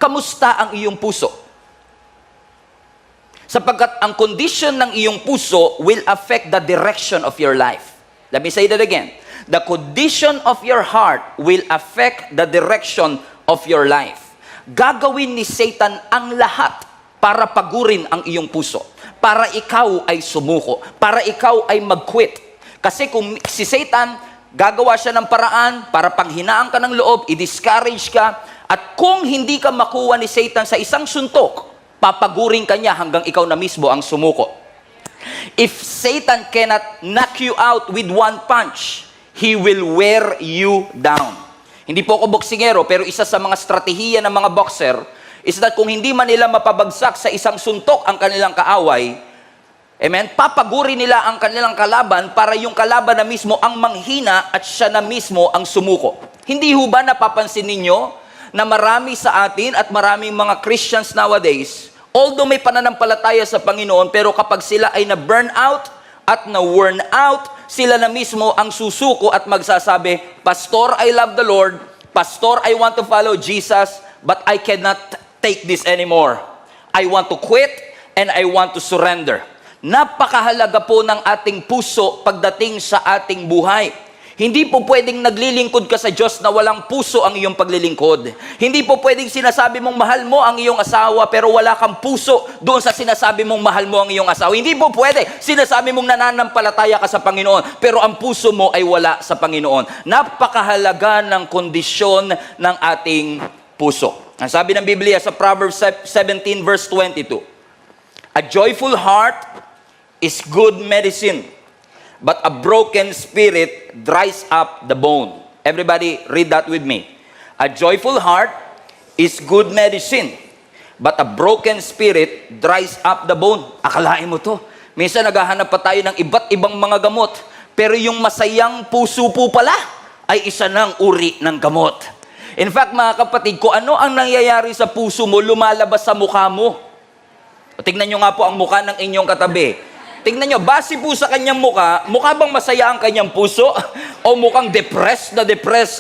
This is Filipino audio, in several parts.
kamusta ang iyong puso? Sapagkat ang condition ng iyong puso will affect the direction of your life. Let me say that again. The condition of your heart will affect the direction of your life. Gagawin ni Satan ang lahat para pagurin ang iyong puso, para ikaw ay sumuko, para ikaw ay mag-quit. Kasi kung si Satan, gagawa siya ng paraan para panghinaan ka ng loob, i-discourage ka, at kung hindi ka makuha ni Satan sa isang suntok, papagurin ka niya hanggang ikaw na mismo ang sumuko. If Satan cannot knock you out with one punch, he will wear you down. Hindi po ako boksingero, pero isa sa mga strategiya ng mga boxer is that kung hindi man nila mapabagsak sa isang suntok ang kanilang kaaway, amen, papagurin nila ang kanilang kalaban para yung kalaban na mismo ang manghina at siya na mismo ang sumuko. Hindi ho ba napapansin ninyo na marami sa atin at maraming mga Christians nowadays, although may pananampalataya sa Panginoon, pero kapag sila ay na-burn out at na-worn out, sila na mismo ang susuko at magsasabi, Pastor, I love the Lord. Pastor, I want to follow Jesus, but I cannot take this anymore. I want to quit and I want to surrender. Napakahalaga po ng ating puso pagdating sa ating buhay. Hindi po pwedeng naglilingkod ka sa Diyos na walang puso ang iyong paglilingkod. Hindi po pwedeng sinasabi mong mahal mo ang iyong asawa pero wala kang puso doon sa sinasabi mong mahal mo ang iyong asawa. Hindi po pwede. Sinasabi mong nananampalataya ka sa Panginoon pero ang puso mo ay wala sa Panginoon. Napakahalaga ng kondisyon ng ating puso. Ang sabi ng Biblia sa Proverbs 17 verse 22, a joyful heart is good medicine, but a broken spirit dries up the bone. Everybody read that with me. A joyful heart is good medicine, but a broken spirit dries up the bone. Akalain mo to. Minsan naghahanap pa tayo ng iba't ibang mga gamot, pero yung masayang puso po pala ay isa ng uri ng gamot. In fact, mga kapatid, kung ano ang nangyayari sa puso mo, lumalabas sa mukha mo. Tignan nyo nga po ang mukha ng inyong katabi. Tingnan nyo, base po sa kanyang mukha bang masaya ang kanyang puso? O mukhang depressed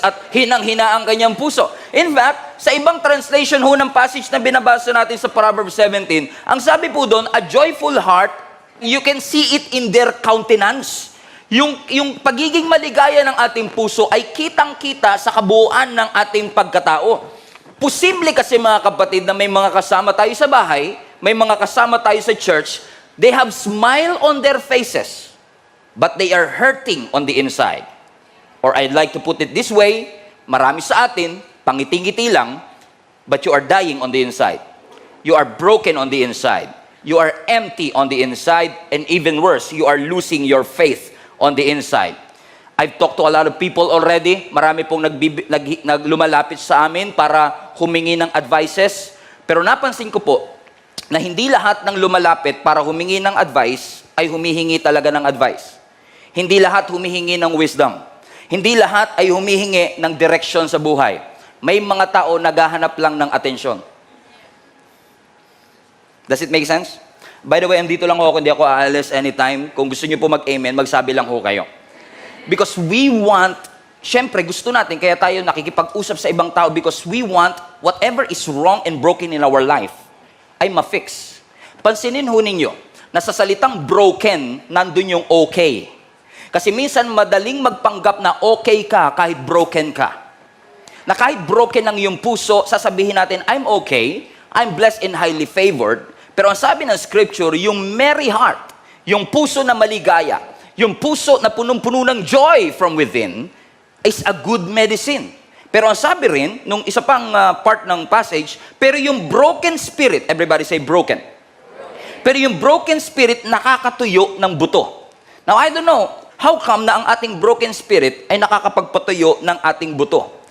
at hinang-hina ang kanyang puso? In fact, sa ibang translation ho ng passage na binabasa natin sa Proverbs 17, ang sabi po doon, a joyful heart, you can see it in their countenance. Yung pagiging maligaya ng ating puso ay kitang-kita sa kabuuan ng ating pagkatao. Posible kasi mga kapatid na may mga kasama tayo sa bahay, may mga kasama tayo sa church, they have smile on their faces, but they are hurting on the inside. Or I'd like to put it this way, marami sa atin, pangiti-ngiti lang, but you are dying on the inside. You are broken on the inside. You are empty on the inside, and even worse, you are losing your faith on the inside. I've talked to a lot of people already. Marami pong lumalapit sa amin para humingi ng advices. Pero napansin ko po, na hindi lahat ng lumalapit para humingi ng advice ay humihingi talaga ng advice. Hindi lahat humihingi ng wisdom. Hindi lahat ay humihingi ng direction sa buhay. May mga tao naghahanap lang ng atensyon. Does it make sense? By the way, andito lang ako, hindi ako aalis anytime. Kung gusto niyo po mag-amen, magsabi lang ho kayo. Because we want, syempre gusto natin, kaya tayo nakikipag-usap sa ibang tao because we want whatever is wrong and broken in our life ay ma-fix. Pansinin ho ninyo, na sa salitang broken, nandun yung okay. Kasi minsan madaling magpanggap na okay ka kahit broken ka. Na kahit broken ang iyong puso, sasabihin natin, I'm okay, I'm blessed and highly favored. Pero ang sabi ng scripture, yung merry heart, yung puso na maligaya, yung puso na punong-puno ng joy from within, is a good medicine. Pero ang sabi rin, nung isa pang part ng passage, pero yung broken spirit, everybody say broken. Pero yung broken spirit nakakatuyo ng buto. Now, I don't know, how come na ang ating broken spirit ay nakakapagpatuyo ng ating buto?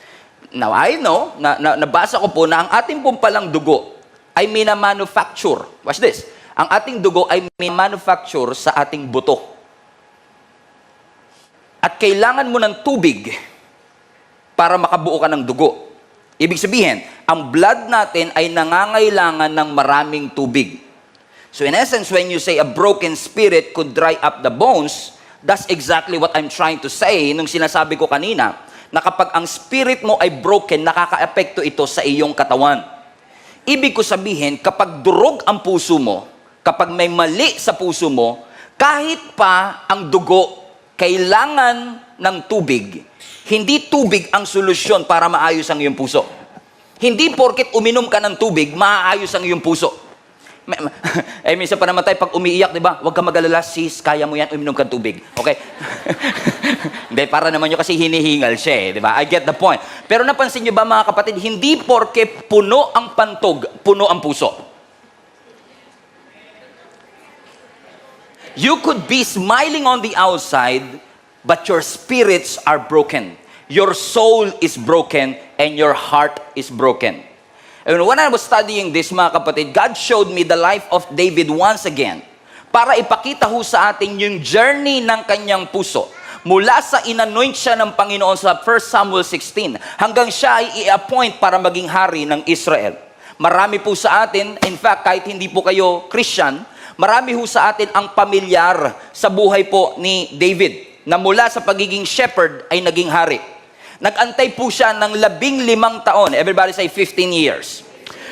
Now, I know, nabasa ko po na ang ating pong palang dugo ay mina-manufacture. Watch this. Ang ating dugo ay mina-manufacture sa ating buto. At kailangan mo ng tubig para makabuo ka ng dugo. Ibig sabihin, ang blood natin ay nangangailangan ng maraming tubig. So in essence, when you say a broken spirit could dry up the bones, that's exactly what I'm trying to say nung sinasabi ko kanina, na kapag ang spirit mo ay broken, nakaka-epekto ito sa iyong katawan. Ibig ko sabihin, kapag durog ang puso mo, kapag may mali sa puso mo, kahit pa ang dugo kailangan ng tubig, hindi tubig ang solusyon para maayos ang iyong puso. Hindi porket uminom ka ng tubig, maayos ang iyong puso. Minsan pa naman tayo pag umiiyak, di ba? Huwag ka mag-alala, sis, kaya mo yan, uminom ka ng tubig. Okay? Hindi, para naman yun kasi hinihingal siya eh, di ba? I get the point. Pero napansin nyo ba mga kapatid, hindi porke puno ang pantog, puno ang puso. You could be smiling on the outside, but your spirits are broken. Your soul is broken, and your heart is broken. And when I was studying this, mga kapatid, God showed me the life of David once again para ipakita ho sa atin yung journey ng kanyang puso. Mula sa inanoint siya ng Panginoon sa 1 Samuel 16 hanggang siya ay i-appoint para maging hari ng Israel. Marami po sa atin, in fact, kahit hindi po kayo Christian, marami ho sa atin ang pamilyar sa buhay po ni David na mula sa pagiging shepherd ay naging hari. Nag-antay po siya ng 15 taon. Everybody say 15 years.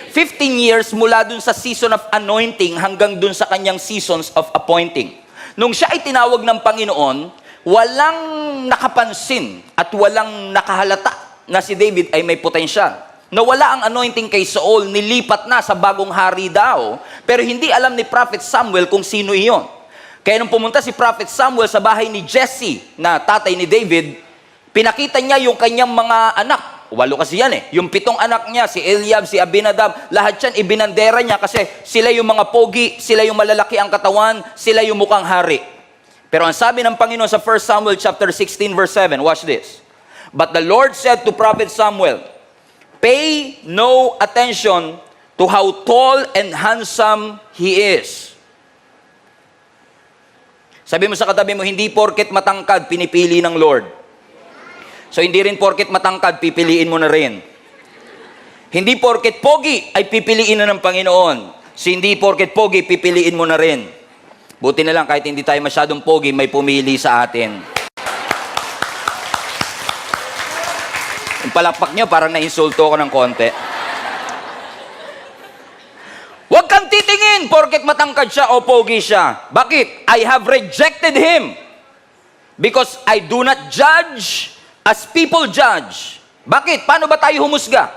15 years mula dun sa season of anointing hanggang dun sa kanyang seasons of appointing. Nung siya ay tinawag ng Panginoon, walang nakapansin at walang nakahalata na si David ay may potensyal. Nawala ang anointing kay Saul, nilipat na sa bagong hari daw, pero hindi alam ni Prophet Samuel kung sino iyon. Kaya nung pumunta si Prophet Samuel sa bahay ni Jesse, na tatay ni David, pinakita niya yung kanyang mga anak. 8 kasi yan eh. Yung 7 anak niya, si Eliab, si Abinadab, lahat yan ibinandera niya kasi sila yung mga pogi, sila yung malalaki ang katawan, sila yung mukhang hari. Pero ang sabi ng Panginoon sa 1 Samuel chapter 16 verse 7, watch this. But the Lord said to Prophet Samuel, pay no attention to how tall and handsome he is. Sabi mo sa katabi mo, hindi porket matangkad, pinipili ng Lord. So, hindi rin porket matangkad, pipiliin mo na rin. Hindi porket pogi, ay pipiliin na ng Panginoon. So, hindi porket pogi, pipiliin mo na rin. Buti na lang, kahit hindi tayo masyadong pogi, may pumili sa atin. Yung palakpak nyo, parang na-insulto ko ng konti. Huwag kang titingin porket matangkad siya o pogi siya. Bakit? I have rejected him. Because I do not judge as people judge. Bakit? Paano ba tayo humusga?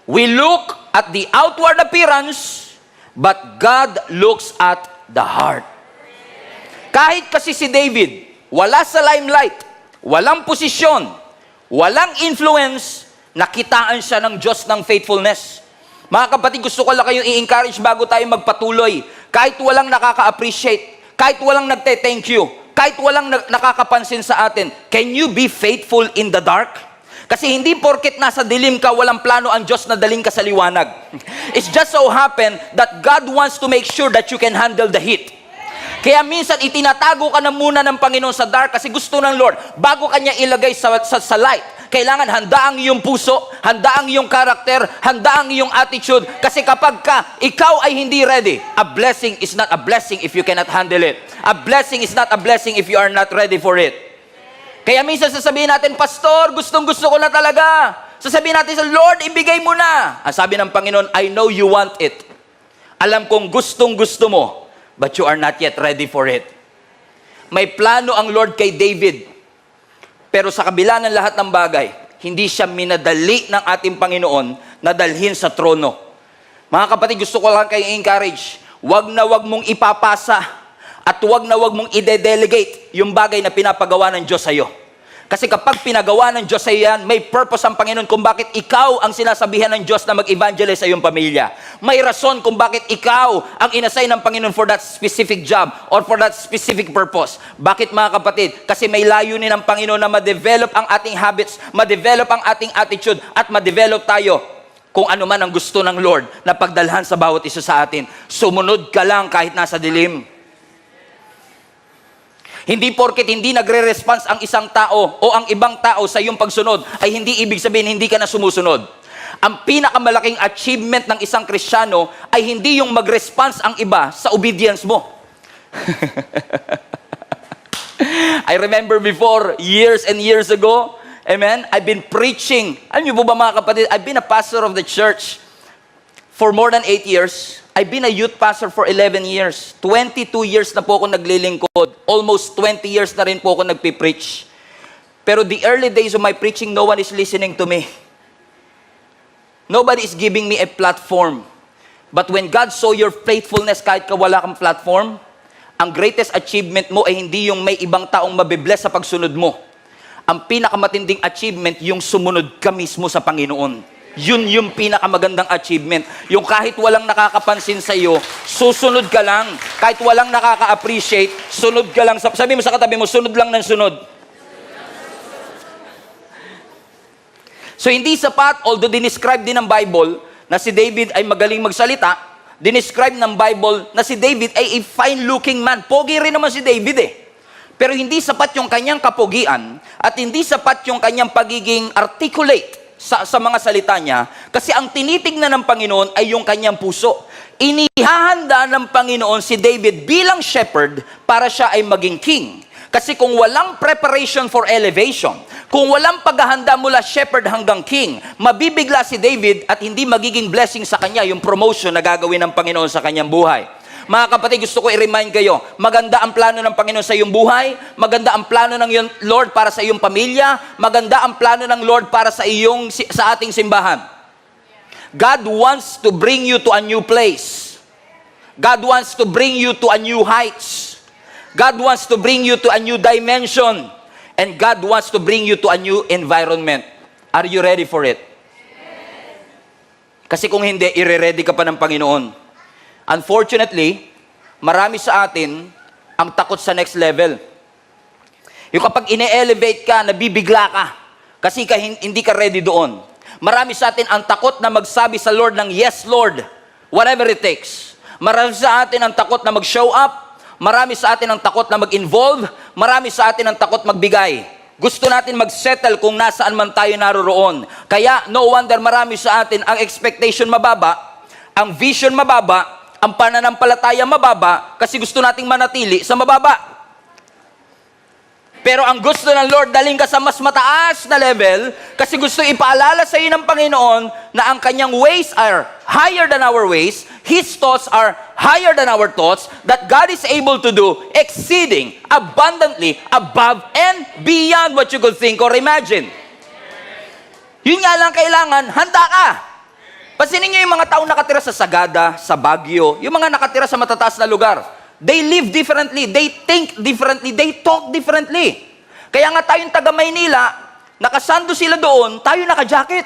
We look at the outward appearance, but God looks at the heart. Kahit kasi si David, wala sa limelight, walang posisyon, walang influence, nakitaan siya ng Diyos ng faithfulness. Mga kapatid, gusto ko lang kayong i-encourage bago tayo magpatuloy. Kahit walang nakaka-appreciate, kahit walang nagte-thank you, kahit walang nakakapansin sa atin, can you be faithful in the dark? Kasi hindi porket nasa dilim ka, walang plano ang Diyos na daling ka sa liwanag. It's just so happen that God wants to make sure that you can handle the heat. Kaya minsan itinatago ka na muna ng Panginoon sa dark kasi gusto ng Lord, bago kanya ilagay sa light, kailangan handa ang iyong puso, handa ang iyong karakter, handa ang iyong attitude. Kasi kapag ikaw ay hindi ready, a blessing is not a blessing if you cannot handle it. A blessing is not a blessing if you are not ready for it. Kaya minsan sasabihin natin, Pastor, gustong-gusto ko na talaga. Sasabihin natin sa Lord, ibigay mo na. Ang sabi ng Panginoon, I know you want it. Alam kong gustong-gusto mo, but you are not yet ready for it. May plano ang Lord kay David. Pero sa kabila ng lahat ng bagay, hindi siya minadali ng ating Panginoon na dalhin sa trono. Mga kapatid, gusto ko lang kayo encourage. Wag na wag mong ipapasa at wag na wag mong ide-delegate yung bagay na pinapagawa ng Diyos sa iyo. Kasi kapag pinagawa ng Diyos sa iyo yan, may purpose ang Panginoon kung bakit ikaw ang sinasabihan ng Diyos na mag-evangelize sa iyong pamilya. May rason kung bakit ikaw ang inassign ng Panginoon for that specific job or for that specific purpose. Bakit mga kapatid? Kasi may layunin ng Panginoon na ma-develop ang ating habits, ma-develop ang ating attitude, at ma-develop tayo kung ano man ang gusto ng Lord na pagdalhan sa bawat isa sa atin. Sumunod ka lang kahit nasa dilim. Hindi porket hindi nagre-response ang isang tao o ang ibang tao sa iyong pagsunod ay hindi ibig sabihin hindi ka na sumusunod. Ang pinakamalaking achievement ng isang Kristiyano ay hindi yung mag-response ang iba sa obedience mo. I remember before, years and years ago, amen, I've been preaching. Alam niyo po ba mga kapatid, I've been a pastor of the church for more than 8 years. I've been a youth pastor for 11 years. 22 years na po ako naglilingkod. Almost 20 years na rin po ako nagpipreach. Pero the early days of my preaching, no one is listening to me. Nobody is giving me a platform. But when God saw your faithfulness kahit ka wala kang platform, ang greatest achievement mo ay hindi yung may ibang taong mabibless sa pagsunod mo. Ang pinakamatinding achievement, yung sumunod ka mismo sa Panginoon. Yun yung pinakamagandang achievement. Yung kahit walang nakakapansin sa iyo, susunod ka lang. Kahit walang nakaka-appreciate, sunod ka lang. Sabi mo sa katabi mo, sunod lang ng sunod. So hindi sapat, although dinescribe din ng Bible na si David ay magaling magsalita, dinescribe ng Bible na si David ay a fine-looking man. Pogi rin naman si David eh. Pero hindi sapat yung kanyang kapogian at hindi sapat yung kanyang pagiging articulate sa mga salita niya kasi ang tinitignan ng Panginoon ay yung kanyang puso. Inihahanda ng Panginoon si David bilang shepherd para siya ay maging king. Kasi kung walang preparation for elevation, kung walang paghahanda mula shepherd hanggang king, mabibigla si David at hindi magiging blessing sa kanya yung promotion na gagawin ng Panginoon sa kanyang buhay. Mga kapatid, gusto ko i-remind kayo, maganda ang plano ng Panginoon sa iyong buhay, maganda ang plano ng Lord para sa iyong pamilya, maganda ang plano ng Lord para sa ating simbahan. God wants to bring you to a new place. God wants to bring you to a new heights. God wants to bring you to a new dimension. And God wants to bring you to a new environment. Are you ready for it? Kasi kung hindi, ire-ready ka pa ng Panginoon. Unfortunately, marami sa atin ang takot sa next level. Yung kapag ine-elevate ka, nabibigla ka. Kasi hindi ka ready doon. Marami sa atin ang takot na magsabi sa Lord ng, yes, Lord, whatever it takes. Marami sa atin ang takot na mag-show up. Marami sa atin ang takot na mag-involve. Marami sa atin ang takot magbigay. Gusto natin mag-settle kung nasaan man tayo naroroon. Kaya, no wonder marami sa atin ang expectation mababa, ang vision mababa, ang pananampalataya mababa, kasi gusto nating manatili sa mababa. Pero ang gusto ng Lord, daling ka sa mas mataas na level, kasi gusto ipaalala sa iyo ng Panginoon na ang kanyang ways are higher than our ways, His thoughts are higher than our thoughts, that God is able to do exceeding, abundantly, above, and beyond what you could think or imagine. Yun nga lang kailangan, handa ka. Pansinin niyo yung mga taong nakatira sa Sagada, sa Baguio, yung mga nakatira sa matataas na lugar. They live differently, they think differently, they talk differently. Kaya nga tayong taga Maynila, nakasando sila doon, tayo naka-jacket.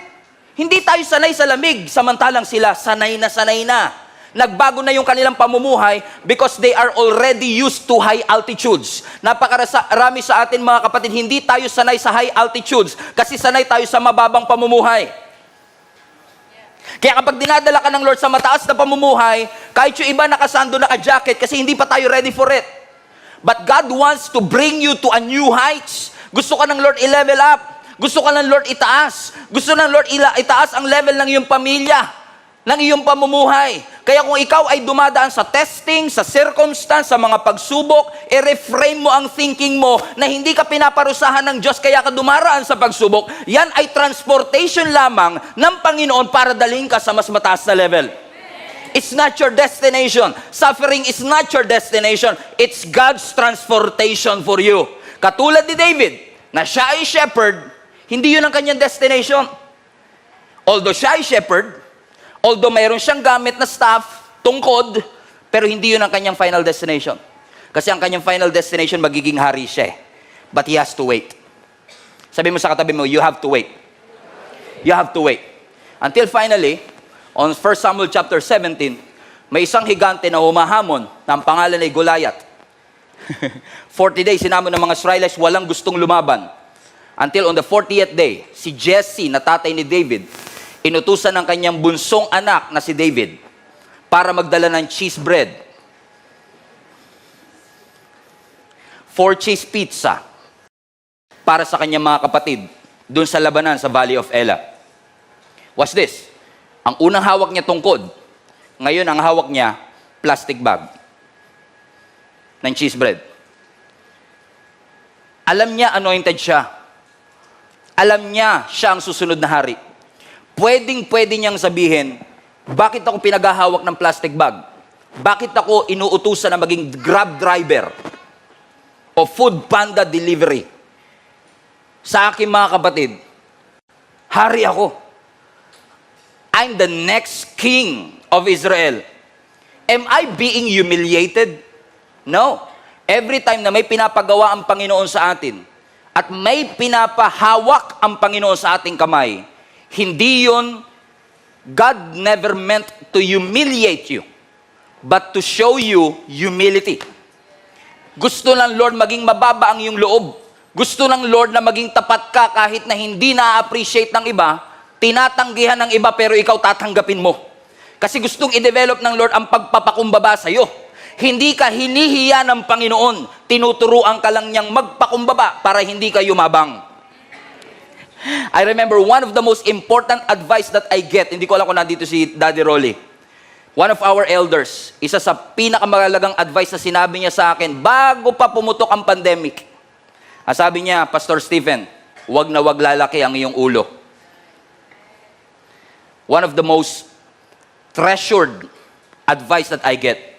Hindi tayo sanay sa lamig, samantalang sila sanay na. Nagbago na yung kanilang pamumuhay because they are already used to high altitudes. Napakarami sa atin mga kapatid, hindi tayo sanay sa high altitudes kasi sanay tayo sa mababang pamumuhay. Kaya kapag dinadala ka ng Lord sa mataas na pamumuhay, kahit yung iba nakasando, naka-jacket, kasi hindi pa tayo ready for it. But God wants to bring you to a new heights. Gusto ka ng Lord i-level up. Gusto ka ng Lord itaas. Gusto ng Lord itaas ang level ng iyong pamilya, ng iyong pamumuhay. Kaya kung ikaw ay dumadaan sa testing, sa circumstance, sa mga pagsubok, i-reframe mo ang thinking mo na hindi ka pinaparusahan ng Diyos kaya ka dumaraan sa pagsubok. Yan ay transportation lamang ng Panginoon para dalhin ka sa mas mataas na level. It's not your destination. Suffering is not your destination. It's God's transportation for you. Katulad ni David, na siya ay shepherd, hindi yun ang kanyang destination. Although siya ay shepherd, although mayroon siyang gamit na staff, tungkod, pero hindi yun ang kanyang final destination. Kasi ang kanyang final destination, magiging hari siya. But he has to wait. Sabi mo sa katabi mo, you have to wait. You have to wait. Until finally, on 1 Samuel chapter 17, may isang higante na humahamon na ang pangalan ay Goliath. 40 days, sinamon ng mga Israelites, walang gustong lumaban. Until on the 40th day, si Jesse, na tatay ni David, inutusan ng kanyang bunsong anak na si David para magdala ng cheese bread, 4 cheese pizza para sa kanyang mga kapatid doon sa labanan sa Valley of Elah. Watch this. Ang unang hawak niya tungkod, ngayon ang hawak niya plastic bag ng cheese bread. Alam niya anointed siya. Alam niya siya ang susunod na hari. Pwedeng-pwede niyang sabihin, Bakit ako pinaghahawak ng plastic bag? Bakit ako inuutusan na maging Grab driver o Food Panda delivery? Sa akin mga kapatid, hari ako. I'm the next king of Israel. Am I being humiliated? No. Every time na may pinapagawa ang Panginoon sa atin at may pinapahawak ang Panginoon sa ating kamay, hindi yun, God never meant to humiliate you, but to show you humility. Gusto ng Lord maging mababa ang iyong loob. Gusto ng Lord na maging tapat ka kahit na hindi na-appreciate ng iba, tinatanggihan ng iba pero ikaw tatanggapin mo. Kasi gustong i-develop ng Lord ang pagpapakumbaba sa iyo. Hindi ka hinihiya ng Panginoon, tinuturuan ka lang niyang magpakumbaba para hindi ka yumabang. I remember one of the most important advice that I get, hindi ko alam kung nandito si Daddy Rolly. One of our elders, isa sa pinakamahalagang advice na sinabi niya sa akin bago pa pumutok ang pandemic. Sabi niya, Pastor Stephen, wag na wag lalaki ang iyong ulo. One of the most treasured advice that I get.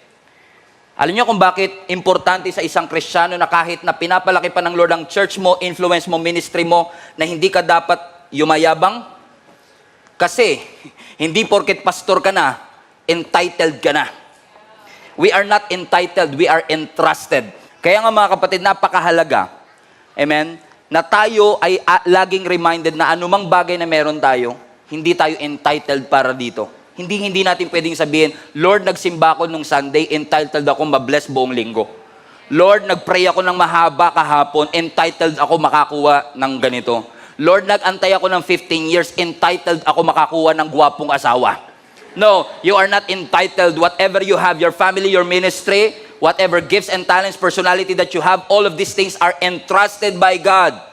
Alam niyo kung bakit importante sa isang Kristiyano na kahit na pinapalaki pa ng Lord ang church mo, influence mo, ministry mo, na hindi ka dapat yumayabang? Kasi, hindi porket pastor ka na, entitled ka na. We are not entitled, we are entrusted. Kaya nga mga kapatid, napakahalaga, amen, na tayo ay laging reminded na anumang bagay na meron tayo, hindi tayo entitled para dito. Hindi natin pwedeng sabihin, Lord, nagsimba ako nung Sunday, entitled ako ma-bless buong linggo. Lord, nagpray ako ng mahaba kahapon, entitled ako makakuha ng ganito. Lord, nag-antay ako ng 15 years, entitled ako makakuha ng gwapong asawa. No, you are not entitled. Whatever you have, your family, your ministry, whatever gifts and talents, personality that you have, all of these things are entrusted by God.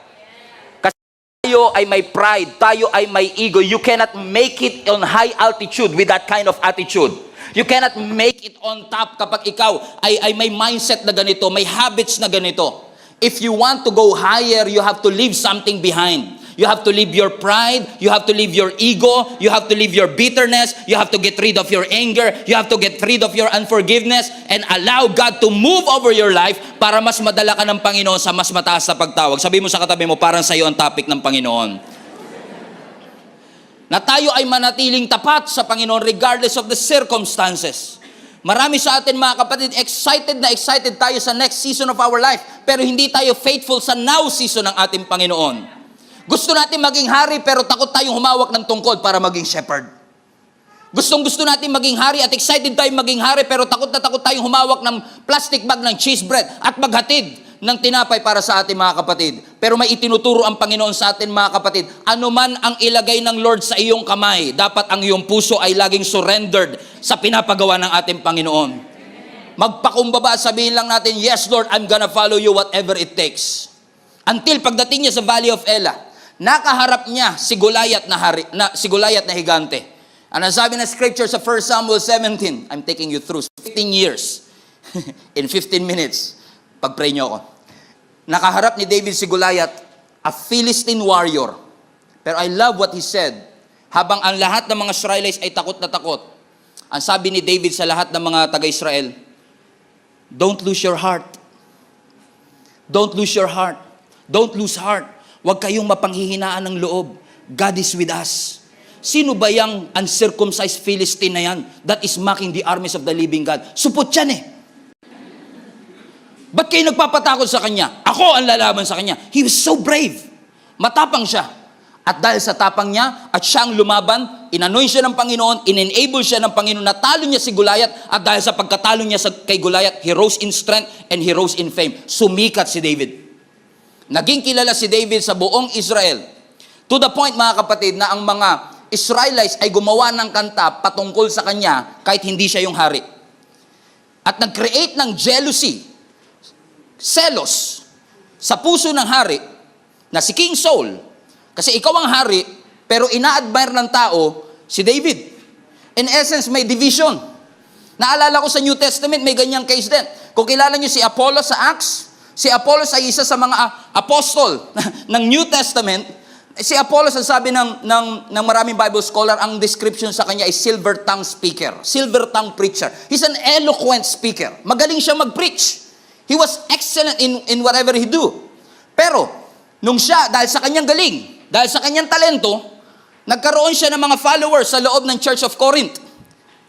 Tayo ay may pride, tayo ay may ego. You cannot make it on high altitude with that kind of attitude. You cannot make it on top kapag ikaw ay may mindset na ganito, may habits na ganito. If you want to go higher, you have to leave something behind. You have to leave your pride, you have to leave your ego, you have to leave your bitterness, you have to get rid of your anger, you have to get rid of your unforgiveness, and allow God to move over your life para mas madala ka ng Panginoon sa mas mataas na pagtawag. Sabi mo sa katabi mo, parang sa iyo ang topic ng Panginoon. Na tayo ay manatiling tapat sa Panginoon regardless of the circumstances. Marami sa atin mga kapatid, excited tayo sa next season of our life, pero hindi tayo faithful sa now season ng ating Panginoon. Gusto natin maging hari pero takot tayong humawak ng tungkod para maging shepherd. Gustong-gusto natin maging hari at excited tayong maging hari pero takot na takot tayong humawak ng plastic bag ng cheese bread at maghatid ng tinapay para sa ating mga kapatid. Pero may itinuturo ang Panginoon sa atin mga kapatid, anuman ang ilagay ng Lord sa iyong kamay, dapat ang iyong puso ay laging surrendered sa pinapagawa ng ating Panginoon. Magpakumbaba, sabihin lang natin, yes Lord, I'm gonna follow you whatever it takes. Until pagdating niya sa Valley of Elah, nakaharap niya si Goliath na higante. Ano sabi na scripture sa 1 Samuel 17? I'm taking you through 15 years. In 15 minutes. Pag-pray niyo ako. Nakaharap ni David si Goliath, a Philistine warrior. Pero I love what he said. Habang ang lahat ng mga Israelites ay takot na takot, ang sabi ni David sa lahat ng mga taga-Israel, don't lose your heart. Don't lose your heart. Don't lose heart. Huwag kayong mapanghihinaan ng loob. God is with us. Sino ba yung uncircumcised Philistine na yan that is mocking the armies of the living God? Supot yan eh. Ba't kayo nagpapatakot sa kanya? Ako ang lalaban sa kanya. He was so brave. Matapang siya. At dahil sa tapang niya, at siyang lumaban, inanoy siya ng Panginoon, in-enable siya ng Panginoon, natalo niya si Goliath, at dahil sa pagkatalo niya kay Goliath, he rose in strength and he rose in fame. Sumikat si David. Naging kilala si David sa buong Israel. To the point, mga kapatid, na ang mga Israelites ay gumawa ng kanta patungkol sa kanya kahit hindi siya yung hari. At nag-create ng jealousy, selos, sa puso ng hari na si King Saul. Kasi ikaw ang hari, pero ina-admire ng tao si David. In essence, may division. Naalala ko sa New Testament, may ganyang case din. Kung kilala niyo si Apollos sa Acts, si Apollos ay isa sa mga apostol ng New Testament Si Apollos, ang sabi ng maraming Bible scholar, ang description sa kanya ay silver tongue speaker, silver tongue preacher. He's an eloquent speaker. Magaling siya mag-preach. He was excellent in whatever he do. Pero, nung siya, dahil sa kanyang galing, dahil sa kanyang talento, nagkaroon siya ng mga followers sa loob ng Church of Corinth.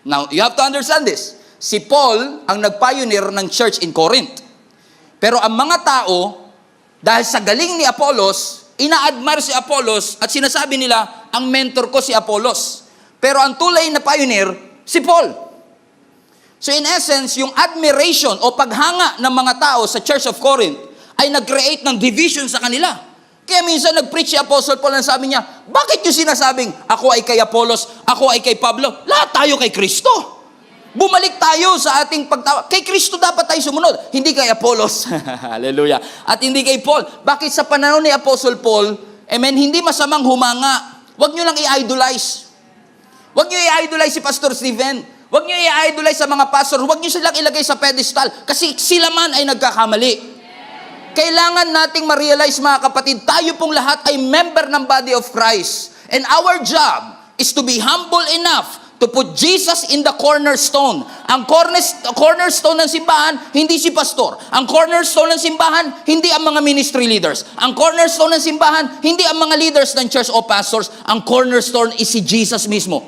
Now, you have to understand this. Si Paul ang nag-pioneer ng church in Corinth. Pero ang mga tao, dahil sa galing ni Apollos, ina-admire si Apollos at sinasabi nila, ang mentor ko si Apollos. Pero ang tulay na pioneer, si Paul. So in essence, yung admiration o paghanga ng mga tao sa Church of Corinth ay nag-create ng division sa kanila. Kaya minsan nag-preach si Apostle Paul and sabi niya, bakit yung sinasabing, ako ay kay Apollos, ako ay kay Pablo, lahat tayo kay Kristo. Bumalik tayo sa ating pagtawa. Kay Kristo dapat tayo sumunod, hindi kay Apollos. Hallelujah. At hindi kay Paul. Bakit sa panahon ni Apostle Paul, amen, hindi masamang humanga. Huwag nyo lang i-idolize. Huwag nyo i-idolize si Pastor Stephen. Huwag nyo i-idolize sa mga pastor. Huwag nyo silang ilagay sa pedestal. Kasi sila man ay nagkakamali. Kailangan nating ma-realize, mga kapatid, tayo pong lahat ay member ng body of Christ. And our job is to be humble enough to put Jesus in the cornerstone. Ang cornerstone ng simbahan, hindi si pastor. Ang cornerstone ng simbahan, hindi ang mga ministry leaders. Ang cornerstone ng simbahan, hindi ang mga leaders ng church o pastors. Ang cornerstone is si Jesus mismo.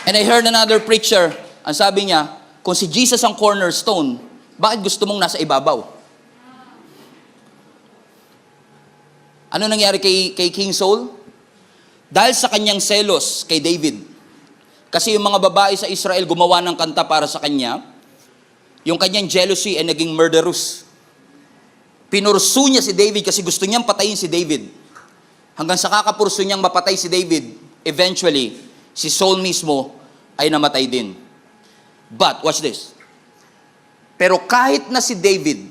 And I heard another preacher, ang sabi niya, kung si Jesus ang cornerstone, bakit gusto mong nasa ibabaw? Ano nangyari kay King Saul? Dahil sa kanyang selos kay David. Kasi yung mga babae sa Israel gumawa ng kanta para sa kanya, yung kanyang jealousy ay naging murderous. Pinursu niya si David kasi gusto niyang patayin si David. Hanggang sa kakapurso niyang mapatay si David, eventually, si Saul mismo ay namatay din. But, watch this. Pero kahit na si David,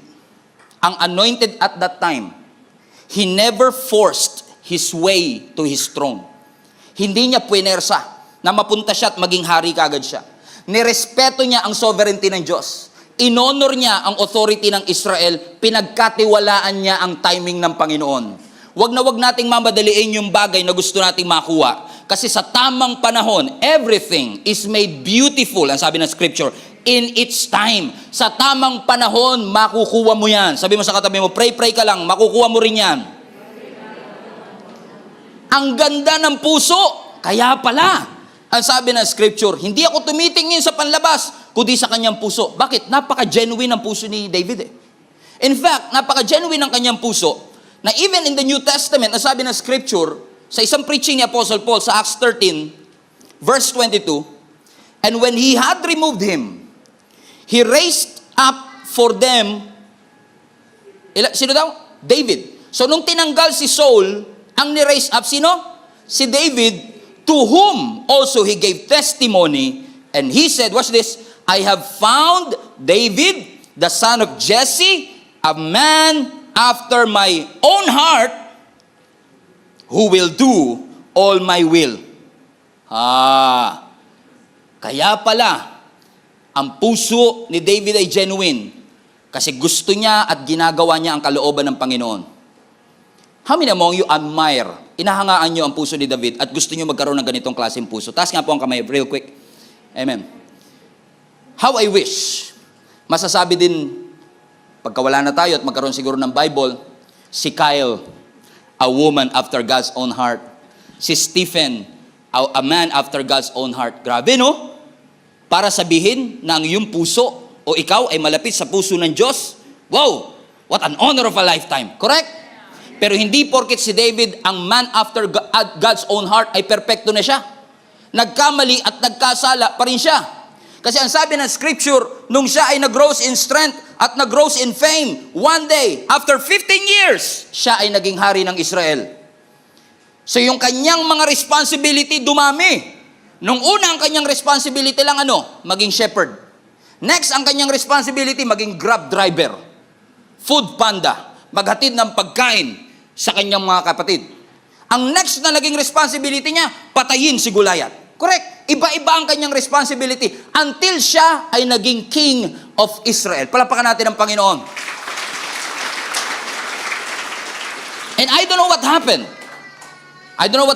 ang anointed at that time, he never forced his way to his throne. Hindi niya puwersa na mapunta siya at maging hari kagad siya. Nirespeto niya ang sovereignty ng Diyos. Inonor niya ang authority ng Israel. Pinagkatiwalaan niya ang timing ng Panginoon. Wag nating mamadaliin yung bagay na gusto nating makuha. Kasi sa tamang panahon, everything is made beautiful, ang sabi ng Scripture, in its time. Sa tamang panahon, makukuha mo yan. Sabi mo sa katabi mo, pray ka lang, makukuha mo rin yan. Ang ganda ng puso, kaya pala. Ang sabi ng Scripture, hindi ako tumitingin sa panlabas, kundi sa kanyang puso. Bakit? Napaka-genuine ang puso ni David eh. In fact, napaka-genuine ang kanyang puso, na even in the New Testament, ang sabi ng Scripture, sa isang preaching ni Apostle Paul sa Acts 13, verse 22, and when he had removed him, he raised up for them, sino daw? David. So nung tinanggal si Saul, ang ni-raise up, sino? Si David, to whom also he gave testimony, and he said, watch this, I have found David, the son of Jesse, a man after my own heart, who will do all my will. Kaya pala, ang puso ni David ay genuine kasi gusto niya at ginagawa niya ang kalooban ng Panginoon. How many among you admire, inahangaan niyo ang puso ni David at gusto niyo magkaroon ng ganitong klaseng puso? Taas nga po ang kamay, real quick. Amen. How I wish, masasabi din, pagka wala na tayo at magkaroon siguro ng Bible, si Kyle, a woman after God's own heart. Si Stephen, a man after God's own heart. Grabe, no? Para sabihin na ang iyong puso o ikaw ay malapit sa puso ng Diyos. Wow! What an honor of a lifetime. Correct? Pero hindi porket si David, ang man after God's own heart, ay perpekto na siya. Nagkamali at nagkasala pa rin siya. Kasi ang sabi ng Scripture, nung siya ay nag-grows in strength at nag-grows in fame, one day, after 15 years, siya ay naging hari ng Israel. So yung kanyang mga responsibility dumami. Nung una, ang kanyang responsibility lang maging shepherd. Next, ang kanyang responsibility, maging grab driver. Food panda. Maghatid ng pagkain sa kanyang mga kapatid. Ang next na naging responsibility niya, patayin si Goliath. Correct? Iba-iba ang kanyang responsibility until siya ay naging king of Israel. Palapakan natin ang Panginoon. And I don't know what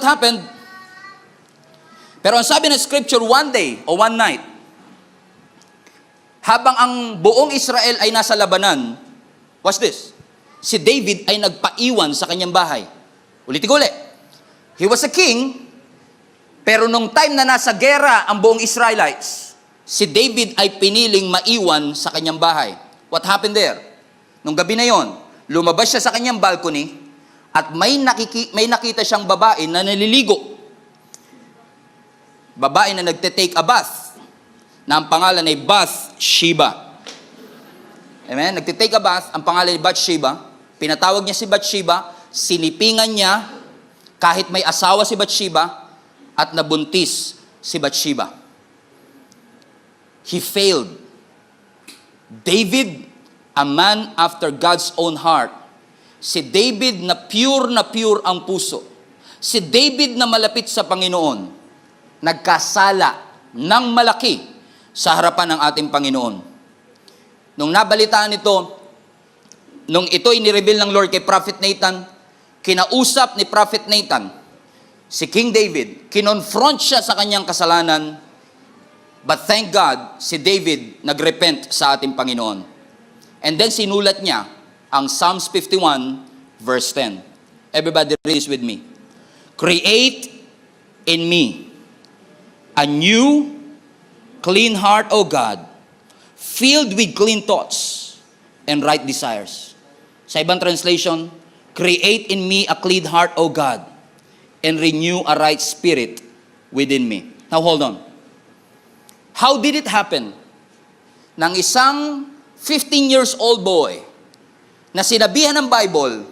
happened. Pero ang sabi ng scripture, one day o one night, habang ang buong Israel ay nasa labanan, watch this, si David ay nagpaiwan sa kanyang bahay. Ulitin ko ulit. He was a king, pero nung time na nasa gera ang buong Israelites, si David ay piniling maiwan sa kanyang bahay. What happened there? Nung gabi na yon, lumabas siya sa kanyang balcony at may nakita siyang babae na naliligo. Babae na nagte-take a bath, na ang pangalan ay Bathsheba. Amen? Nagte-take a bath, ang pangalan ay Bathsheba. Pinatawag niya si Bathsheba, sinipingan niya kahit may asawa si Bathsheba at nabuntis si Bathsheba. He failed. David, a man after God's own heart. Si David na pure ang puso. Si David na malapit sa Panginoon. Nagkasala ng malaki sa harapan ng ating Panginoon. Nung nabalitaan ito, nung ito'y nireveal ng Lord kay Prophet Nathan, kinausap ni Prophet Nathan si King David, kinonfront siya sa kanyang kasalanan, but thank God, si David nagrepent sa ating Panginoon. And then sinulat niya ang Psalms 51 verse 10. Everybody read this with me. Create in me a new clean heart, O God, filled with clean thoughts and right desires. Sa ibang translation, create in me a clean heart, O God, and renew a right spirit within me. Now hold on. How did it happen? Nang isang 15 years old boy na sinabihan ng Bible,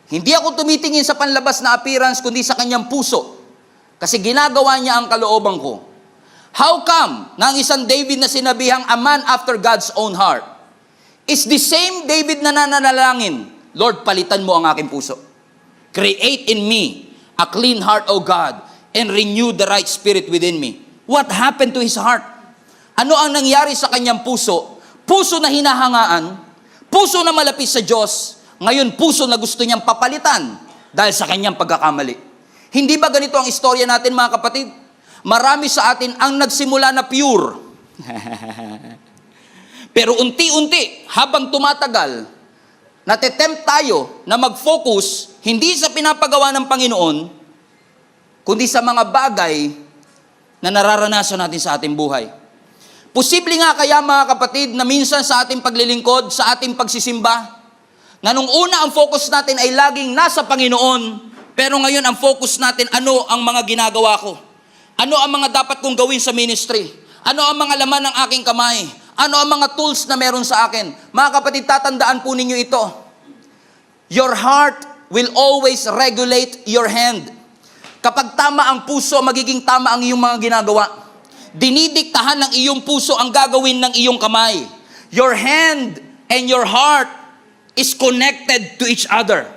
hindi ako tumitingin sa panlabas na appearance kundi sa kanyang puso kasi ginagawa niya ang kalooban ko. How come na ang isang David na sinabihang a man after God's own heart is the same David na nananalangin, Lord, palitan mo ang aking puso. Create in me a clean heart, O God, and renew the right spirit within me. What happened to his heart? Ano ang nangyari sa kanyang puso? Puso na hinahangaan, puso na malapit sa Diyos, ngayon puso na gusto niyang papalitan dahil sa kanyang pagkakamali. Hindi ba ganito ang istorya natin, mga kapatid? Marami sa atin ang nagsimula na pure. Pero unti-unti, habang tumatagal, natitempt tayo na mag-focus hindi sa pinapagawa ng Panginoon, kundi sa mga bagay na nararanasan natin sa ating buhay. Posible nga kaya, mga kapatid, na minsan sa ating paglilingkod, sa ating pagsisimba, na nung una ang focus natin ay laging nasa Panginoon, pero ngayon ang focus natin, ano ang mga ginagawa ko? Ano ang mga dapat kong gawin sa ministry? Ano ang mga laman ng aking kamay? Ano ang mga tools na meron sa akin? Mga kapatid, tatandaan po ninyo ito. Your heart will always regulate your hand. Kapag tama ang puso, magiging tama ang iyong mga ginagawa. Dinidiktahan ng iyong puso ang gagawin ng iyong kamay. Your hand and your heart is connected to each other.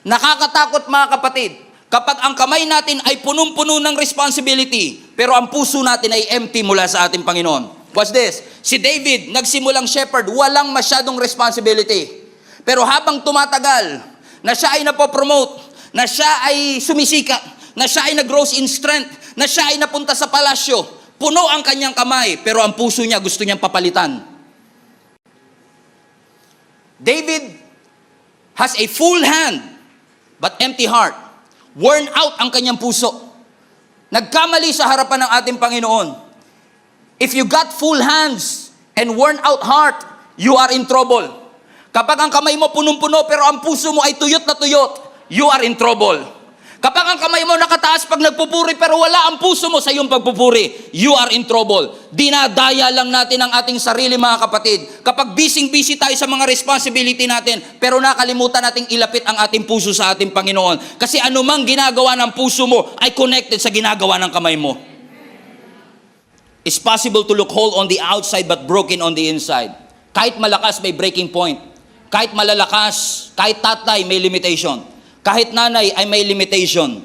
Nakakatakot, mga kapatid, kapag ang kamay natin ay punong-puno ng responsibility, pero ang puso natin ay empty mula sa ating Panginoon. Watch this. Si David, nagsimulang shepherd, walang masyadong responsibility. Pero habang tumatagal, na siya ay napopromote, na siya ay sumisikat, na siya ay nag-grows in strength, na siya ay napunta sa palasyo, puno ang kanyang kamay, pero ang puso niya gusto niyang papalitan. David has a full hand, but empty heart. Worn out ang kanyang puso. Nagkamali sa harapan ng ating Panginoon. If you got full hands and worn out heart, you are in trouble. Kapag ang kamay mo punong-puno pero ang puso mo ay tuyot na tuyot, you are in trouble. Kapag ang kamay mo nakataas pag nagpupuri pero wala ang puso mo sa iyong pagpupuri, you are in trouble. Dinadaya lang natin ang ating sarili, mga kapatid. Kapag busy tayo sa mga responsibility natin, pero nakalimutan nating ilapit ang ating puso sa ating Panginoon. Kasi anumang ginagawa ng puso mo ay connected sa ginagawa ng kamay mo. It's possible to look whole on the outside but broken on the inside. Kahit malakas, may breaking point. Kahit malalakas, kahit tatay, may limitation. Kahit nanay ay may limitation.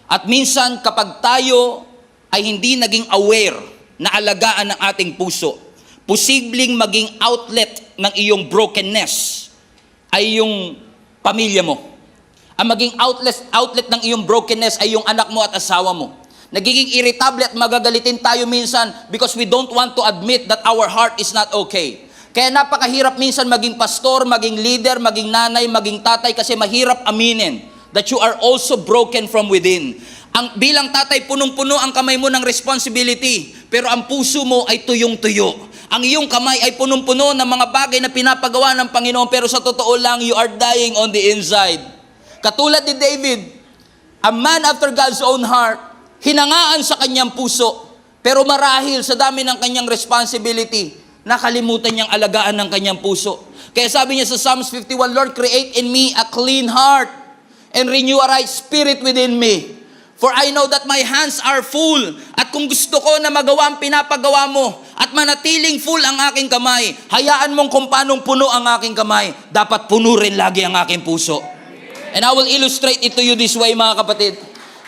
At minsan kapag tayo ay hindi naging aware na alagaan ng ating puso, posibleng maging outlet ng iyong brokenness ay yung pamilya mo. Ang maging outlet ng iyong brokenness ay yung anak mo at asawa mo. Nagiging irritable at magagalitin tayo minsan because we don't want to admit that our heart is not okay. Kaya napakahirap minsan maging pastor, maging leader, maging nanay, maging tatay kasi mahirap aminin that you are also broken from within. Bilang tatay, punong-puno ang kamay mo ng responsibility, pero ang puso mo ay tuyong-tuyo. Ang iyong kamay ay punong-puno ng mga bagay na pinapagawa ng Panginoon, pero sa totoo lang, you are dying on the inside. Katulad ni David, a man after God's own heart, hinangaan sa kanyang puso, pero marahil sa dami ng kanyang responsibility, nakalimutan niyang alagaan ng kanyang puso. Kaya sabi niya sa Psalms 51, Lord, create in me a clean heart and renew a right spirit within me. For I know that my hands are full. At kung gusto ko na magawa ang pinapagawa mo at manatiling full ang aking kamay, hayaan mong kung paanong puno ang aking kamay, dapat puno rin lagi ang aking puso. And I will illustrate it to you this way, mga kapatid.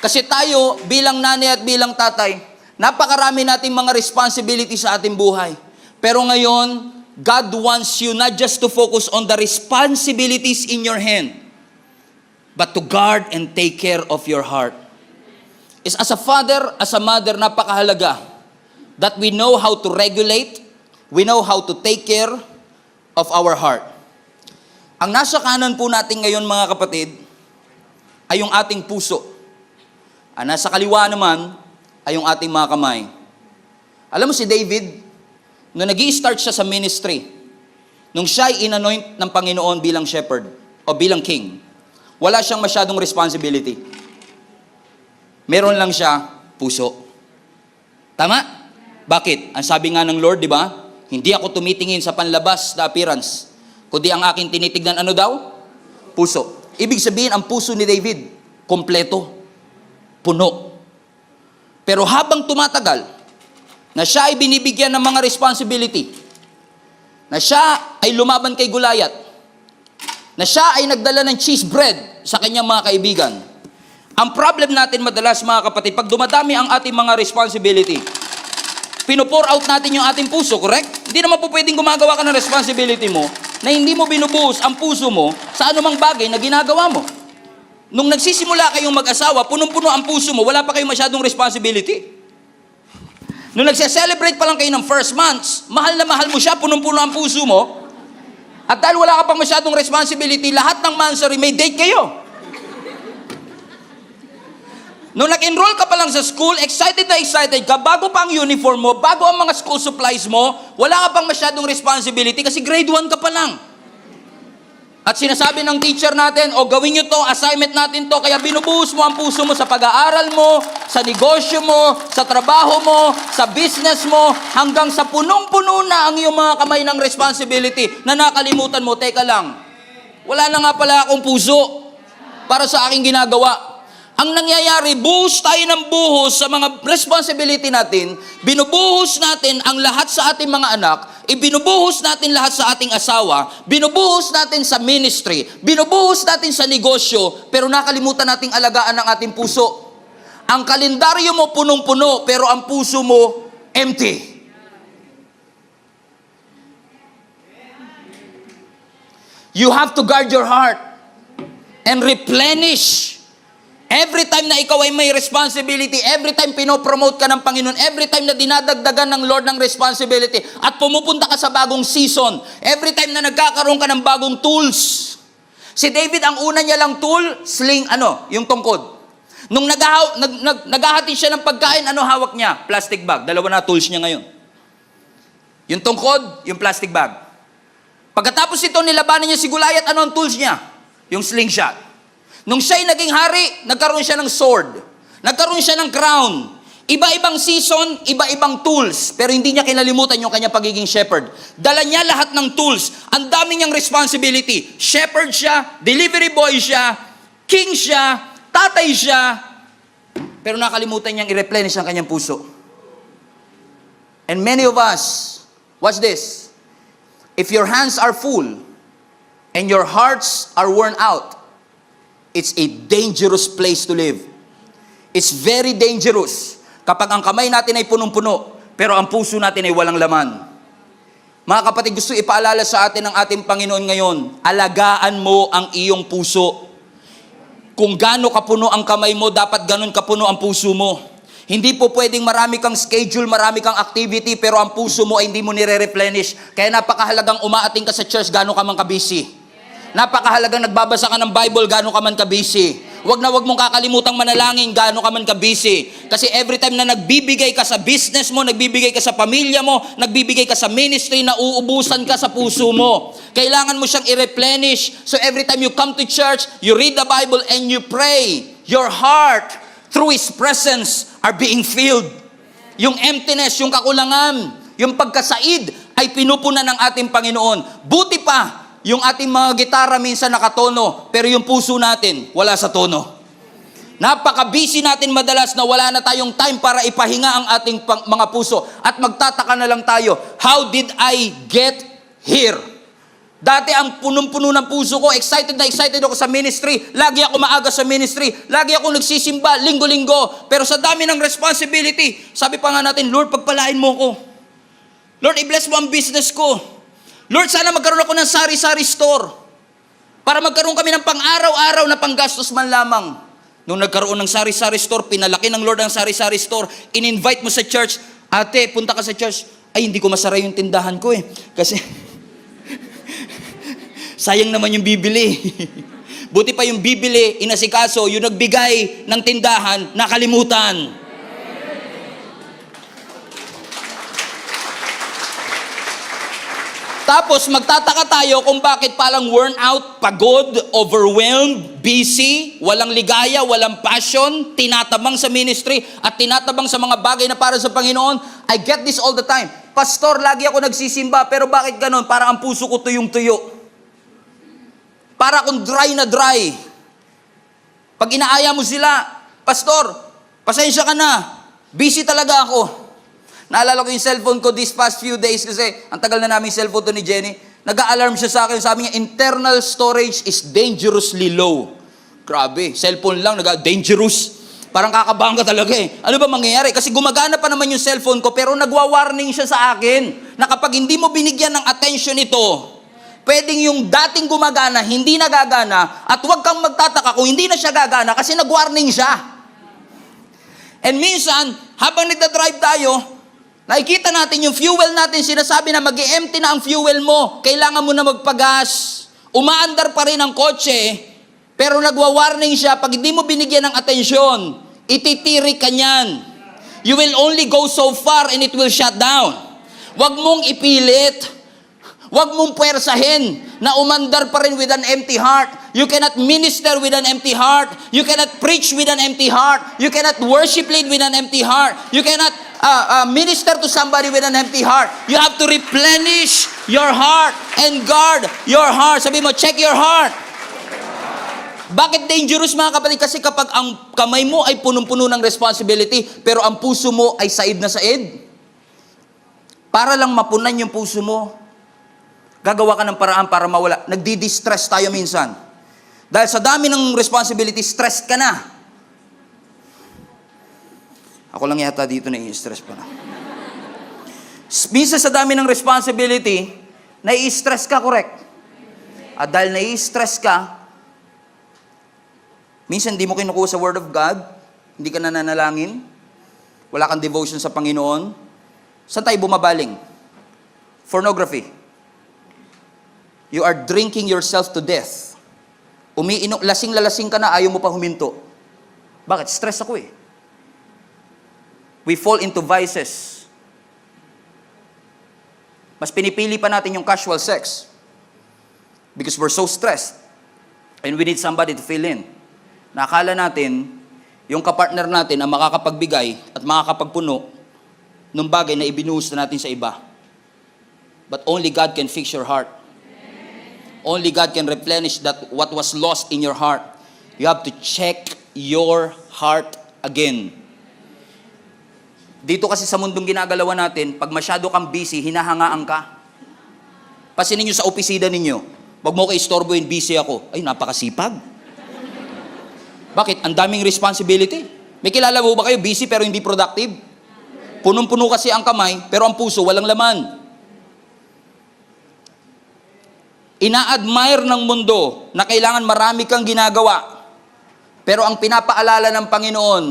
Kasi tayo, bilang nanay at bilang tatay, napakarami nating mga responsibility sa ating buhay. Pero ngayon, God wants you not just to focus on the responsibilities in your hand, but to guard and take care of your heart. Is as a father, as a mother, napakahalaga that we know how to regulate, we know how to take care of our heart. Ang nasa kanan po natin ngayon, mga kapatid, ay yung ating puso. Ang nasa kaliwa naman ay yung ating mga kamay. Alam mo si David, nung nag-i-start siya sa ministry, nung siya ay inanoint ng Panginoon bilang shepherd o bilang king, wala siyang masyadong responsibility. Meron lang siya puso. Tama? Bakit? Ang sabi nga ng Lord, di ba? Hindi ako tumitingin sa panlabas na appearance, kundi ang aking tinitignan ano daw? Puso. Ibig sabihin, ang puso ni David, kompleto, puno. Pero habang tumatagal, na siya ay binibigyan ng mga responsibility, na siya ay lumaban kay Goliath, na siya ay nagdala ng cheese bread sa kanyang mga kaibigan. Ang problem natin madalas, mga kapatid, pag dumadami ang ating mga responsibility, pino-pour out natin yung ating puso, correct? Hindi naman po pwedeng gumagawa ka ng responsibility mo na hindi mo binubuhos ang puso mo sa anumang bagay na ginagawa mo. Nung nagsisimula kayong mag-asawa, punong-puno ang puso mo, wala pa kayong masyadong responsibility. Nung nagse-celebrate pa lang kayo ng first months, mahal na mahal mo siya, punong-puno ang puso mo, at dahil wala ka pang masyadong responsibility, lahat ng monthsary may date kayo. Nung nag-enroll ka pa lang sa school, excited ka, bago pa ang uniform mo, bago ang mga school supplies mo, wala ka pang masyadong responsibility kasi grade 1 ka pa lang. At sinasabi ng teacher natin, o gawin nyo to, assignment natin to, kaya binubuhos mo ang puso mo sa pag-aaral mo, sa negosyo mo, sa trabaho mo, sa business mo, hanggang sa punong-puno na ang iyong mga kamay ng responsibility na nakalimutan mo, teka lang, wala na nga pala akong puso para sa aking ginagawa. Ang nangyayari, buhos tayo ng buhos sa mga responsibility natin, binubuhos natin ang lahat sa ating mga anak, ibinubuhos natin lahat sa ating asawa, binubuhos natin sa ministry, binubuhos natin sa negosyo, pero nakalimutan nating alagaan ang ating puso. Ang kalendaryo mo punong-puno, pero ang puso mo empty. You have to guard your heart and replenish. Every time na ikaw ay may responsibility, every time pinopromote ka ng Panginoon, every time na dinadagdagan ng Lord ng responsibility, at pumupunta ka sa bagong season, every time na nagkakaroon ka ng bagong tools. Si David, ang una niya lang tool, sling, yung tungkod. Nung naghahati siya ng pagkain, hawak niya? Plastic bag. Dalawa na tools niya ngayon. Yung tungkod, yung plastic bag. Pagkatapos ito, nilabanan niya si Goliath, ano ang tools niya? Yung slingshot. Nung siya'y naging hari, nagkaroon siya ng sword. Nagkaroon siya ng crown. Iba-ibang season, iba-ibang tools. Pero hindi niya kinalimutan yung kanyang pagiging shepherd. Dala niya lahat ng tools. Ang dami niyang responsibility. Shepherd siya, delivery boy siya, king siya, tatay siya. Pero nakalimutan niyang i-replenish ang kanyang puso. And many of us, watch this. If your hands are full and your hearts are worn out, it's a dangerous place to live. It's very dangerous kapag ang kamay natin ay punong-puno, pero ang puso natin ay walang laman. Mga kapatid, gusto ipaalala sa atin ng ating Panginoon ngayon, alagaan mo ang iyong puso. Kung gaano kapuno ang kamay mo, dapat ganun kapuno ang puso mo. Hindi po pwedeng marami kang schedule, marami kang activity, pero ang puso mo ay hindi mo nire-replenish. Kaya napakahalagang umaating ka sa church, gaano ka man ka-busy. Napakahalagang nagbabasa ka ng Bible, gaano ka man ka-busy. Wag mong kakalimutang manalangin, gaano ka man ka-busy. Kasi every time na nagbibigay ka sa business mo, nagbibigay ka sa pamilya mo, nagbibigay ka sa ministry, nauubusan ka sa puso mo. Kailangan mo siyang i-replenish. So every time you come to church, you read the Bible and you pray, your heart, through His presence, are being filled. Yung emptiness, yung kakulangan, yung pagkasaid, ay pinupunan ng ating Panginoon. Buti pa, yung ating mga gitara minsan nakatono, pero yung puso natin, wala sa tono. Napaka-busy natin madalas na wala na tayong time para ipahinga ang ating mga puso. At magtataka na lang tayo, how did I get here? Dati ang punong-puno ng puso ko, excited na excited ako sa ministry. Lagi ako maaga sa ministry. Lagi ako nagsisimba, linggo-linggo. Pero sa dami ng responsibility, sabi pa nga natin, Lord, pagpalain mo ko. Lord, i-bless mo ang business ko. Lord, sana magkaroon ako ng sari-sari store para magkaroon kami ng pang-araw-araw na panggastos man lamang. Nung nagkaroon ng sari-sari store, pinalaki ng Lord ang sari-sari store, in-invite mo sa church, ate, punta ka sa church, ay hindi ko masara yung tindahan ko kasi sayang naman yung bibili. Buti pa yung bibili, inasikaso, yung nagbigay ng tindahan, nakalimutan. Tapos magtataka tayo kung bakit palang worn out, pagod, overwhelmed, busy, walang ligaya, walang passion, tinatabang sa ministry at tinatabang sa mga bagay na para sa Panginoon. I get this all the time. Pastor, lagi ako nagsisimba, pero bakit ganon? Para ang puso ko tuyong-tuyo. Para akong dry na dry. Pag inaaya mo sila, Pastor, pasensya ka na. Busy talaga ako. Naalala ko yung cellphone ko this past few days kasi ang tagal na namin cellphone to ni Jenny. Nag-a-alarm siya sa akin. Sabi niya, internal storage is dangerously low. Grabe, cellphone lang, dangerous. Parang kakabahan ka talaga Ano ba mangyayari? Kasi gumagana pa naman yung cellphone ko pero nagwa-warning siya sa akin na kapag hindi mo binigyan ng attention ito, pwedeng yung dating gumagana, hindi nagagana at huwag kang magtataka kung hindi na siya gagana kasi nag-warning siya. And minsan, habang nagda-drive tayo, nakikita natin yung fuel natin, sinasabi na mag-e-empty na ang fuel mo. Kailangan mo na magpagas. Umaandar pa rin ang kotse, pero nagwa-warning siya, pag hindi mo binigyan ng atensyon, ititirik ka niyan. You will only go so far and it will shut down. Huwag mong ipilit. Huwag mong puwersahin na umandar pa rin with an empty heart. You cannot minister with an empty heart. You cannot preach with an empty heart. You cannot worship lead with an empty heart. You cannot minister to somebody with an empty heart. You have to replenish your heart and guard your heart. Sabi mo, check your heart. Bakit dangerous mga kapatid? Kasi kapag ang kamay mo ay punong-puno ng responsibility, pero ang puso mo ay said na said, para lang mapunan yung puso mo, gagawa ka ng paraan para mawala. Nagdi-distress tayo minsan. Dahil sa dami ng responsibility, stress ka na. Ako lang yata dito na i-stress pa na. Minsan sa dami ng responsibility, nai-stress ka, correct? At dahil nai-stress ka, minsan hindi mo kinukuha sa Word of God, hindi ka nananalangin, wala kang devotion sa Panginoon, saan tayo bumabaling? Pornography. You are drinking yourself to death. Umiinom, lasing-lalasing ka na, ayaw mo pa huminto. Bakit? Stress ako We fall into vices. Mas pinipili pa natin yung casual sex. Because we're so stressed. And we need somebody to fill in. Nakala natin, yung kapartner natin ang makakapagbigay at makakapagpuno ng bagay na ibinuhos na natin sa iba. But only God can fix your heart. Only God can replenish that what was lost in your heart. You have to check your heart again. Dito kasi sa mundong ginagalawan natin, pag masyado kang busy, hinahangaan ka. Pasinin nyo sa opisina ninyo, wag mo kayo istorbohin, busy ako. Ay, napakasipag. Bakit? Ang daming responsibility. May kilala mo ba kayo, busy pero hindi productive? Punong-puno kasi ang kamay, pero ang puso walang laman. ina-admire ng mundo na kailangan marami kang ginagawa. Pero ang pinapaalala ng Panginoon,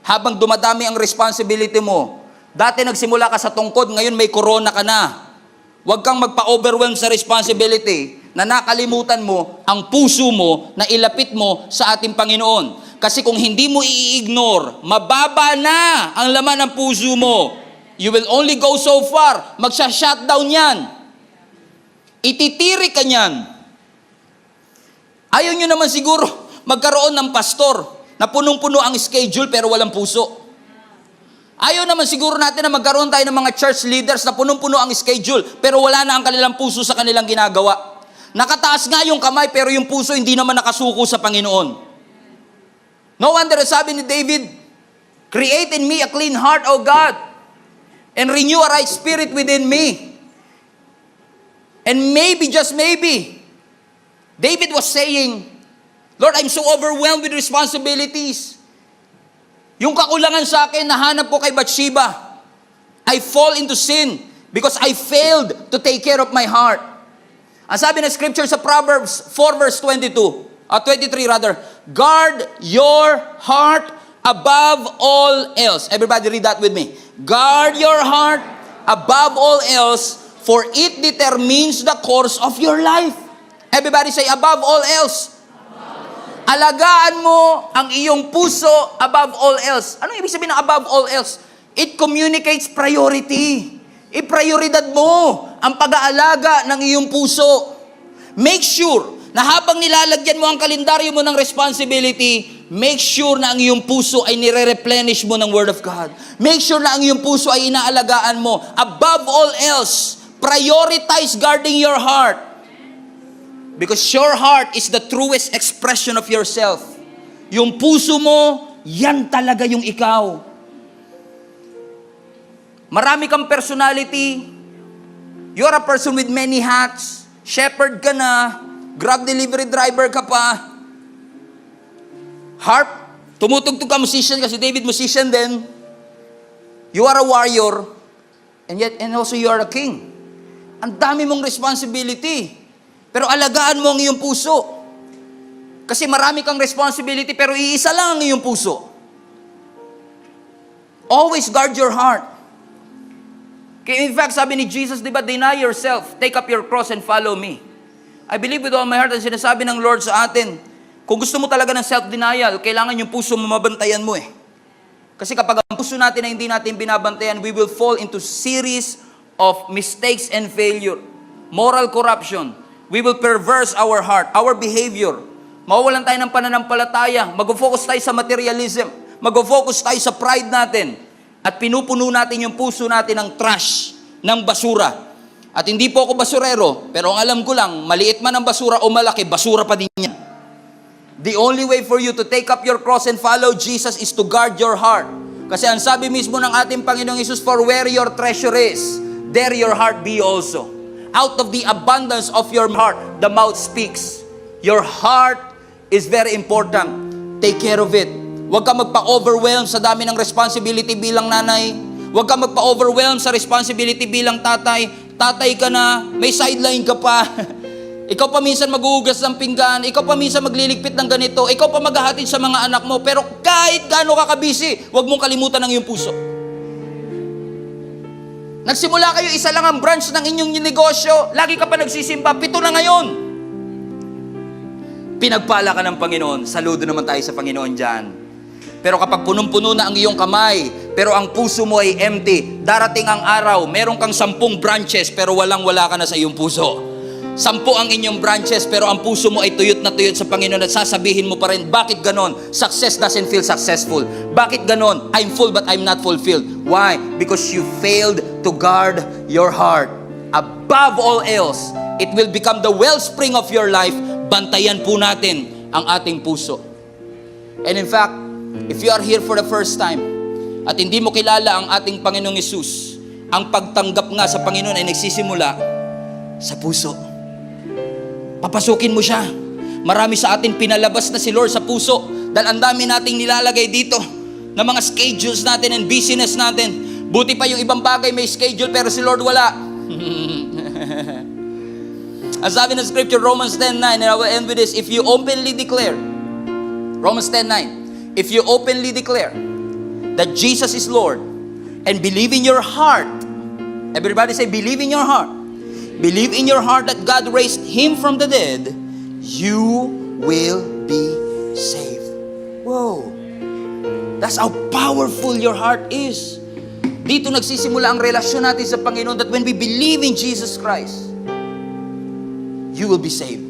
habang dumadami ang responsibility mo, dati nagsimula ka sa tungkod, ngayon may corona ka na. Huwag kang magpa-overwhelm sa responsibility na nakalimutan mo ang puso mo na ilapit mo sa ating Panginoon. Kasi kung hindi mo i-ignore, mababa na ang laman ng puso mo. You will only go so far. Magsha-shutdown yan. Ititiri ka niyan. Ayaw nyo naman siguro magkaroon ng pastor na punong-puno ang schedule pero walang puso. Ayaw naman siguro natin na magkaroon tayo ng mga church leaders na punong-puno ang schedule pero wala na ang kanilang puso sa kanilang ginagawa. Nakataas nga yung kamay pero yung puso hindi naman nakasuko sa Panginoon. No wonder sabi ni David, "Create in me a clean heart, O God, and renew a right spirit within me." And maybe, just maybe, David was saying, "Lord, I'm so overwhelmed with responsibilities. Yung kakulangan sa akin, nahanap ko kay Bathsheba. I fall into sin because I failed to take care of my heart." Ang sabi ng scripture sa Proverbs 4 verse 23 rather, "Guard your heart above all else." Everybody read that with me. Guard your heart above all else, for it determines the course of your life. Everybody say, above all else. Alagaan mo ang iyong puso above all else. Ano ibig sabihin ng above all else? It communicates priority. Iprioridad mo ang pag-aalaga ng iyong puso. Make sure na habang nilalagyan mo ang kalendaryo mo ng responsibility, make sure na ang iyong puso ay nire-replenish mo ng Word of God. Make sure na ang iyong puso ay inaalagaan mo. Above all else, prioritize guarding your heart. Because your heart is the truest expression of yourself. Yung puso mo, yan talaga yung ikaw. Marami kang personality. You're a person with many hats. Shepherd ka na. Grab delivery driver ka pa. Harp, tumutugtog ka, musician kasi David musician din. You are a warrior. And also you are a king. Ang dami mong responsibility. Pero alagaan mo ang iyong puso. Kasi marami kang responsibility pero iisa lang ang iyong puso. Always guard your heart. Kaya in fact, sabi ni Jesus, di ba, deny yourself, take up your cross and follow me. I believe with all my heart ang sinasabi ng Lord sa atin, kung gusto mo talaga ng self-denial, kailangan yung puso mo mabantayan mo eh. Kasi kapag ang puso natin na hindi natin binabantayan, we will fall into series of mistakes and failure. Moral corruption. We will perverse our heart, our behavior. Mawawalan tayo ng pananampalataya. Mag-focus tayo sa materialism. Mag-focus tayo sa pride natin. At pinupuno natin yung puso natin ng trash, ng basura. At hindi po ako basurero, pero ang alam ko lang, maliit man ang basura o malaki, basura pa din yan. The only way for you to take up your cross and follow Jesus is to guard your heart. Kasi ang sabi mismo ng ating Panginoong Hesus, for where your treasure is, there your heart be also. Out of the abundance of your heart, the mouth speaks. Your heart is very important. Take care of it. Huwag ka magpa-overwhelm sa dami ng responsibility bilang nanay. Huwag ka magpa-overwhelm sa responsibility bilang tatay. Tatay ka na, may sideline ka pa. Ikaw pa minsan maghuhugas ng pinggan. Ikaw pa minsan magliligpit ng ganito. Ikaw pa maghahatid sa mga anak mo. Pero kahit gaano ka kabisi, huwag mong kalimutan ang iyong puso. Nagsimula kayo, isa lang ang branch ng inyong negosyo. Lagi ka pa nagsisimba, 7 na ngayon. Pinagpala ka ng Panginoon. Saludo naman tayo sa Panginoon dyan. Pero kapag punong-puno na ang iyong kamay, pero ang puso mo ay empty, darating ang araw, meron kang 10 branches, pero walang-wala ka na sa iyong puso. 10 ang inyong branches, pero ang puso mo ay tuyot na tuyot sa Panginoon at sasabihin mo pa rin, bakit ganon? Success doesn't feel successful. Bakit ganon? I'm full but I'm not fulfilled. Why? Because you failed to guard your heart. Above all else, it will become the wellspring of your life. Bantayan po natin ang ating puso. And in fact, if you are here for the first time at hindi mo kilala ang ating Panginoong Hesus, ang pagtanggap nga sa Panginoon ay nagsisimula sa puso. Papasukin mo siya. Marami sa atin pinalabas na si Lord sa puso dahil ang dami nating nilalagay dito na mga schedules natin and busyness natin. Buti pa yung ibang bagay may schedule pero si Lord wala. Ang sabi ng scripture, Romans 10:9, and I will end with this, if you openly declare, Romans 10:9, if you openly declare that Jesus is Lord and believe in your heart, everybody say, believe in your heart. Believe in your heart that God raised Him from the dead, you will be saved. Whoa! That's how powerful your heart is. Dito nagsisimula ang relasyon natin sa Panginoon, that when we believe in Jesus Christ, you will be saved.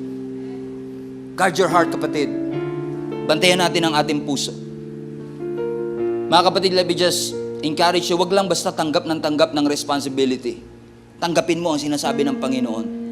Guard your heart, kapatid. Bantayan natin ang ating puso. Mga kapatid, let me just encourage you, wag lang basta tanggap ng responsibility. Tanggapin mo ang sinasabi ng Panginoon.